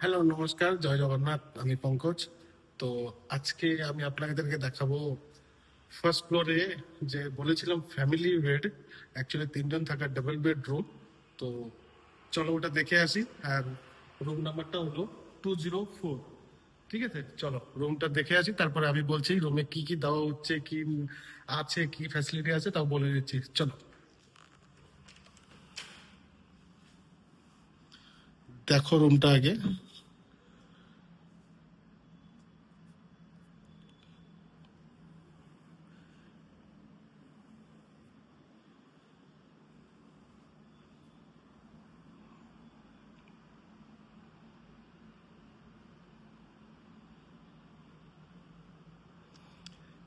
Hello, নমস্কার, জয় জগন্নাথ। আমি পঙ্কজ। তো আজকে আমি আপনাদেরকে দেখাবো ফার্স্ট ফ্লোরে যে বলেছিলাম ফ্যামিলি বেড, অ্যাকচুয়ালি তিনজন থাকার ডাবল বেডরুম। তো চলো ওটা দেখে আসি। আর রুম নাম্বারটা হলো 204। ঠিক আছে, চলো রুমটা দেখে আসি, তারপরে আমি বলছি রুমে কি কি দেওয়া হচ্ছে, কি আছে, কি ফ্যাসিলিটি আছে তাও বলে দিচ্ছি। চলো দেখো রুমটা আগে।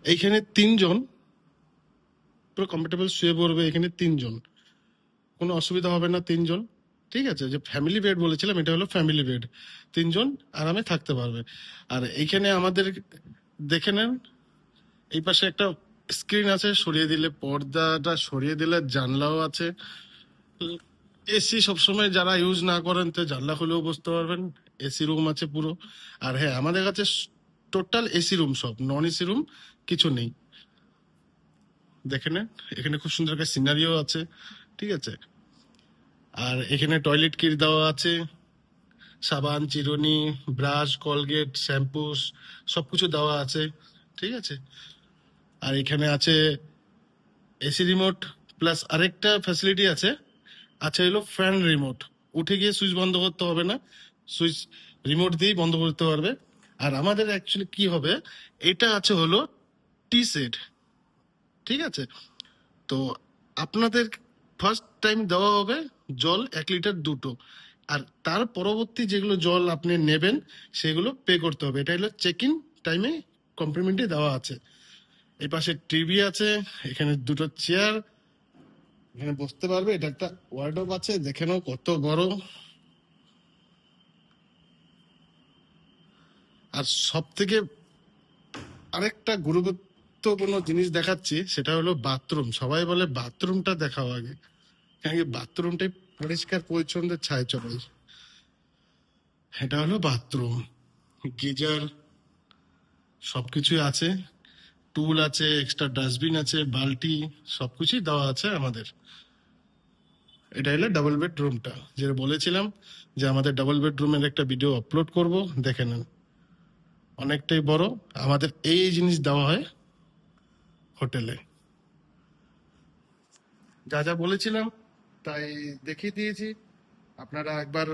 এইখানে তিনজন পুরো কমফোর্টেবল শুয়ে পড়বে, এখানে তিনজন, কোনো অসুবিধা হবে না। তিনজন, ঠিক আছে। যে ফ্যামিলি বেড বলেছিলাম, এটা হলো ফ্যামিলি বেড, তিনজন আরামে থাকতে পারবে। আর এইখানে আমাদের দেখে নেন, এই পাশে একটা স্ক্রিন আছে, সরিয়ে দিলে পর্দাটা সরিয়ে দিলে জানলাও আছে। এসি সবসময় যারা ইউজ না করেন তো জানলা খুলেও বসতে পারবেন। এসি রুম আছে পুরো। আর হ্যাঁ, আমাদের কাছে টোটাল এসি রুম, সব নন এসি রুম কিছু নেই। দেখে নেন, এখানে খুব সুন্দর একটা সিনারিও আছে, ঠিক আছে। আর এখানে টয়লেট কিট দেওয়া আছে, সাবান, চিরুনি, ব্রাশ, কলগেট, শ্যাম্পু সবকিছু দেওয়া আছে, ঠিক আছে। আর এখানে আছে এসি রিমোট, প্লাস আরেকটা ফ্যাসিলিটি আছে, আছে হলো ফ্যান রিমোট। উঠে গিয়ে সুইচ বন্ধ করতে হবে না, সুইচ রিমোট দিয়েই বন্ধ করতে পারবে। আর আমাদের অ্যাকচুয়ালি কি হবে, এটা আছে হলো টি সেট, ঠিক আছে। তো আপনাদের ফার্স্ট টাইম দেওয়া হবে জল 1 লিটার দুটো। আর তার পরবর্তী যেগুলো জল আপনি নেবেন সেগুলো পে করতে হবে। এটা হলো চেক ইন টাইমে কমপ্লিমেন্টে দেওয়া আছে। এই পাশে টিভি আছে, এখানে দুটো চেয়ার, এখানে বসতে পারবে। এটা একটা ওয়ার্ডরোব আছে, দেখে নাও কত বড়। আর সব থেকে আরেকটা গুরুত্বপূর্ণ জিনিস দেখাচ্ছি, সেটা হলো বাথরুম। সবাই বলে বাথরুমটা দেখাও আগে, কারণ কি বাথরুমটাই পরিষ্কার পরিচ্ছন্নের ছায় চলে। এটা হলো বাথরুম, গিজার সবকিছুই আছে, টুল আছে, এক্সট্রা ডাস্টবিন আছে, বালতি, সবকিছুই দেওয়া আছে আমাদের। এটা হলো ডাবল বেডরুমটা, যেটা বলেছিলাম যে আমাদের ডাবল বেডরুমের একটা ভিডিও আপলোড করব, দেখে নেন। অনেকটাই বড়। আমাদের এই জিনিস দেওয়া হয় হোটেলে, যা যা বলেছিলাম তাই দেখিয়ে দিয়েছি। আপনারা একবার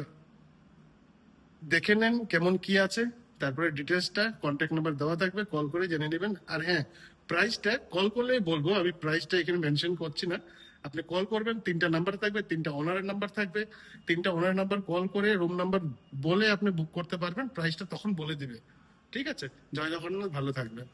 দেখে নেন কেমন কি আছে, তারপরে ডিটেলসটা কন্ট্যাক্ট নাম্বার দেওয়া থাকবে, কল করে জেনে নেবেন। আর হ্যাঁ, প্রাইসটা কল করলেই বলবো, আমি প্রাইসটা এখানে মেনশন করছি না। আপনি কল করবেন, 3টা নাম্বার থাকবে, 3টা ওনারের নাম্বার থাকবে। 3টা ওনারের নাম্বার কল করে রুম নাম্বার বলে আপনি বুক করতে পারবেন, প্রাইসটা তখন বলে দিবে। ঠিক আছে, জয় জগন্নাথ, ভালো থাকবেন।